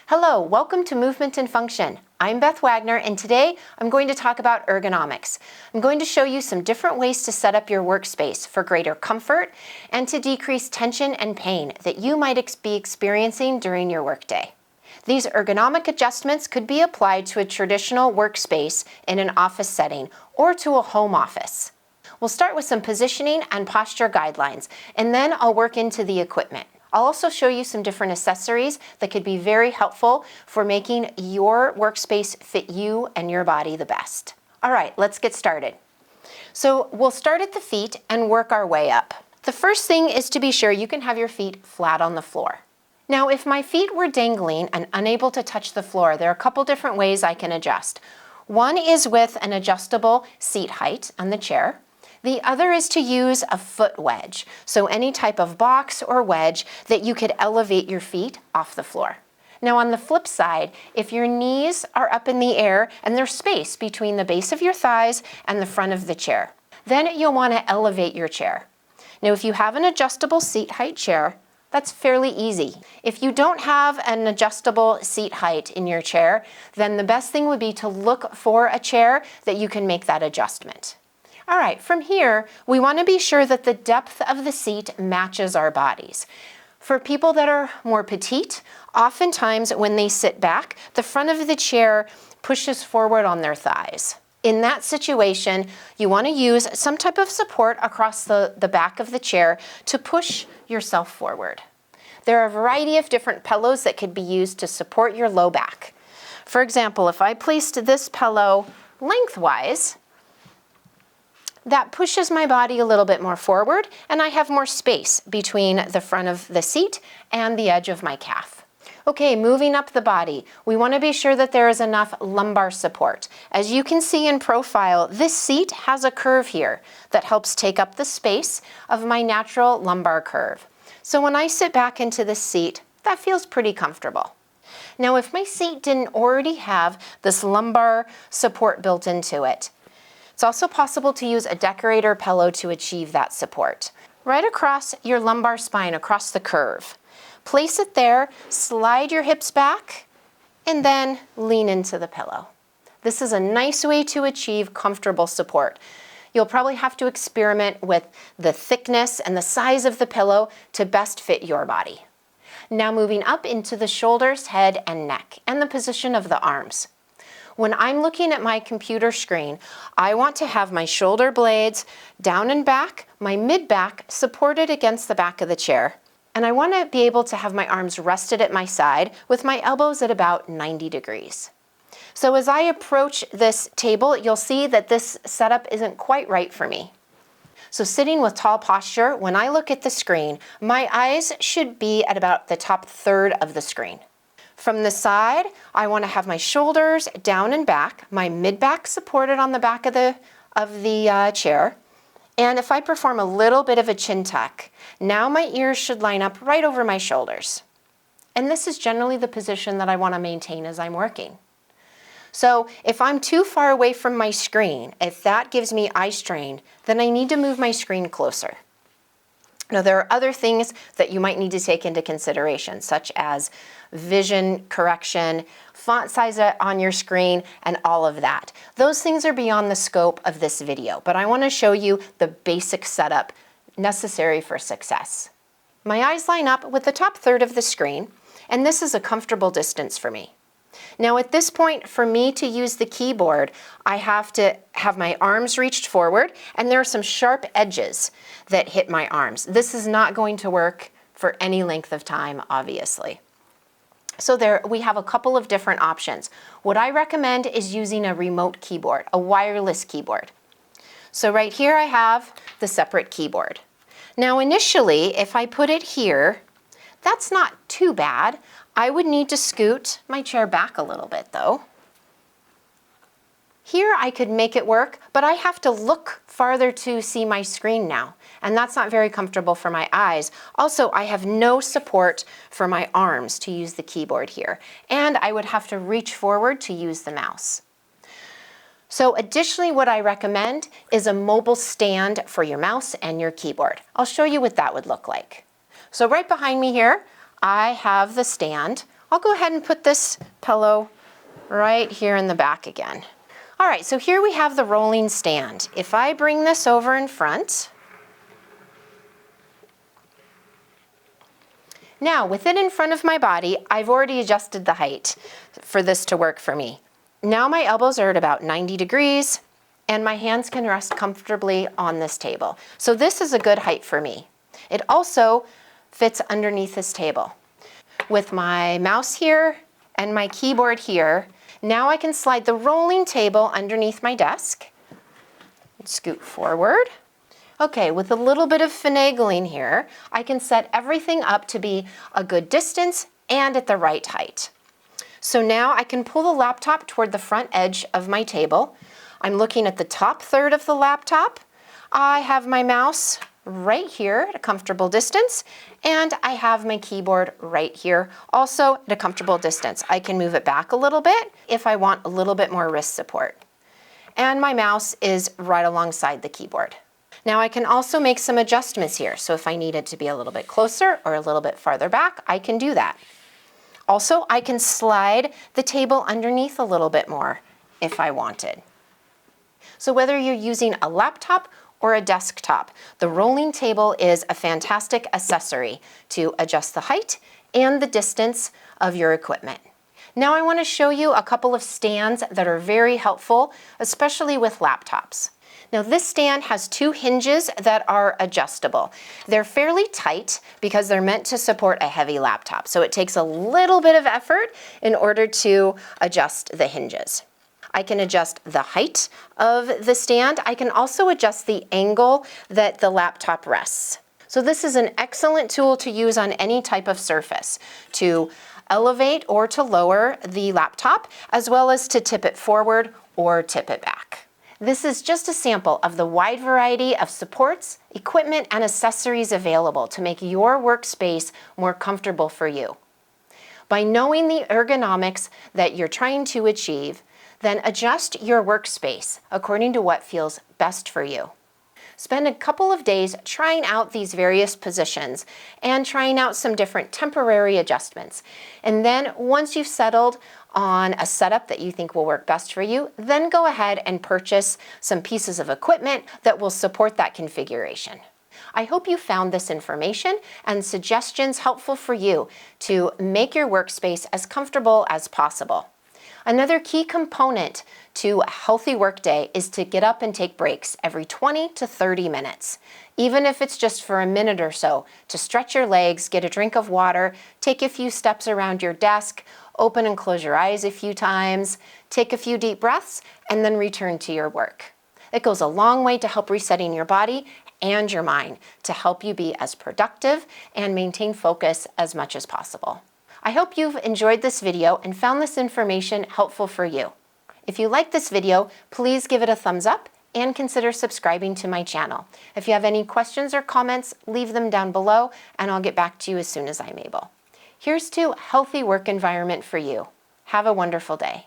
Hello, welcome to Movement and Function. I'm Beth Wagner, and today I'm going to talk about ergonomics. I'm going to show you some different ways to set up your workspace for greater comfort and to decrease tension and pain that you might be experiencing during your workday. These ergonomic adjustments could be applied to a traditional workspace in an office setting or to a home office. We'll start with some positioning and posture guidelines, and then I'll work into the equipment. I'll also show you some different accessories that could be very helpful for making your workspace fit you and your body the best. All right, let's get started. So we'll start at the feet and work our way up. The first thing is to be sure you can have your feet flat on the floor. Now, if my feet were dangling and unable to touch the floor, there are a couple different ways I can adjust. One is with an adjustable seat height on the chair. The other is to use a foot wedge, so any type of box or wedge that you could elevate your feet off the floor. Now on the flip side, if your knees are up in the air and there's space between the base of your thighs and the front of the chair, then you'll want to elevate your chair. Now if you have an adjustable seat height chair, that's fairly easy. If you don't have an adjustable seat height in your chair, then the best thing would be to look for a chair that you can make that adjustment. All right, from here, we want to be sure that the depth of the seat matches our bodies. For people that are more petite, oftentimes when they sit back, the front of the chair pushes forward on their thighs. In that situation, you want to use some type of support across the back of the chair to push yourself forward. There are a variety of different pillows that could be used to support your low back. For example, if I placed this pillow lengthwise, that pushes my body a little bit more forward, and I have more space between the front of the seat and the edge of my calf. Okay, moving up the body, we want to be sure that there is enough lumbar support. As you can see in profile, this seat has a curve here that helps take up the space of my natural lumbar curve. So when I sit back into this seat, that feels pretty comfortable. Now, if my seat didn't already have this lumbar support built into it, it's also possible to use a decorator pillow to achieve that support. Right across your lumbar spine, across the curve. Place it there, slide your hips back, and then lean into the pillow. This is a nice way to achieve comfortable support. You'll probably have to experiment with the thickness and the size of the pillow to best fit your body. Now moving up into the shoulders, head, and neck, and the position of the arms. When I'm looking at my computer screen, I want to have my shoulder blades down and back, my mid-back supported against the back of the chair, and I want to be able to have my arms rested at my side with my elbows at about 90 degrees. So as I approach this table, you'll see that this setup isn't quite right for me. So sitting with tall posture, when I look at the screen, my eyes should be at about the top third of the screen. From the side, I want to have my shoulders down and back, my mid-back supported on the back of the chair. And if I perform a little bit of a chin tuck, now my ears should line up right over my shoulders. And this is generally the position that I want to maintain as I'm working. So if I'm too far away from my screen, if that gives me eye strain, then I need to move my screen closer. Now, there are other things that you might need to take into consideration, such as vision correction, font size on your screen, and all of that. Those things are beyond the scope of this video, but I want to show you the basic setup necessary for success. My eyes line up with the top third of the screen, and this is a comfortable distance for me. Now at this point, for me to use the keyboard, I have to have my arms reached forward, and there are some sharp edges that hit my arms. This is not going to work for any length of time, obviously. So there we have a couple of different options. What I recommend is using a remote keyboard, a wireless keyboard. So right here I have the separate keyboard. Now initially, if I put it here, that's not too bad. I would need to scoot my chair back a little bit though. Here I could make it work, but I have to look farther to see my screen now, and that's not very comfortable for my eyes. Also, I have no support for my arms to use the keyboard here, and I would have to reach forward to use the mouse. So additionally, what I recommend is a mobile stand for your mouse and your keyboard. I'll show you what that would look like. So right behind me here, I have the stand I'll go ahead and put this pillow right here in the back again. All right, so here we have the rolling stand. If I bring this over in front, now with it in front of my body, I've already adjusted the height for this to work for me. Now my elbows are at about 90 degrees and my hands can rest comfortably on this table. So this is a good height for me. It also fits underneath this table. With my mouse here and my keyboard here, now I can slide the rolling table underneath my desk and scoot forward. Okay, with a little bit of finagling here, I can set everything up to be a good distance and at the right height. So now I can pull the laptop toward the front edge of my table. I'm looking at the top third of the laptop. I have my mouse right here at a comfortable distance, and I have my keyboard right here, also at a comfortable distance. I can move it back a little bit if I want a little bit more wrist support. And my mouse is right alongside the keyboard. Now I can also make some adjustments here. So if I need it to be a little bit closer or a little bit farther back, I can do that. Also, I can slide the table underneath a little bit more if I wanted. So whether you're using a laptop or a desktop, the rolling table is a fantastic accessory to adjust the height and the distance of your equipment. Now I want to show you a couple of stands that are very helpful, especially with laptops. Now this stand has two hinges that are adjustable. They're fairly tight because they're meant to support a heavy laptop, so it takes a little bit of effort in order to adjust the hinges. I can adjust the height of the stand. I can also adjust the angle that the laptop rests. So this is an excellent tool to use on any type of surface to elevate or to lower the laptop, as well as to tip it forward or tip it back. This is just a sample of the wide variety of supports, equipment, and accessories available to make your workspace more comfortable for you. By knowing the ergonomics that you're trying to achieve, then adjust your workspace according to what feels best for you. Spend a couple of days trying out these various positions and trying out some different temporary adjustments. And then once you've settled on a setup that you think will work best for you, then go ahead and purchase some pieces of equipment that will support that configuration. I hope you found this information and suggestions helpful for you to make your workspace as comfortable as possible. Another key component to a healthy workday is to get up and take breaks every 20 to 30 minutes, even if it's just for a minute or so, to stretch your legs, get a drink of water, take a few steps around your desk, open and close your eyes a few times, take a few deep breaths, and then return to your work. It goes a long way to help resetting your body and your mind to help you be as productive and maintain focus as much as possible. I hope you've enjoyed this video and found this information helpful for you. If you like this video, please give it a thumbs up and consider subscribing to my channel. If you have any questions or comments, leave them down below and I'll get back to you as soon as I'm able. Here's to a healthy work environment for you. Have a wonderful day.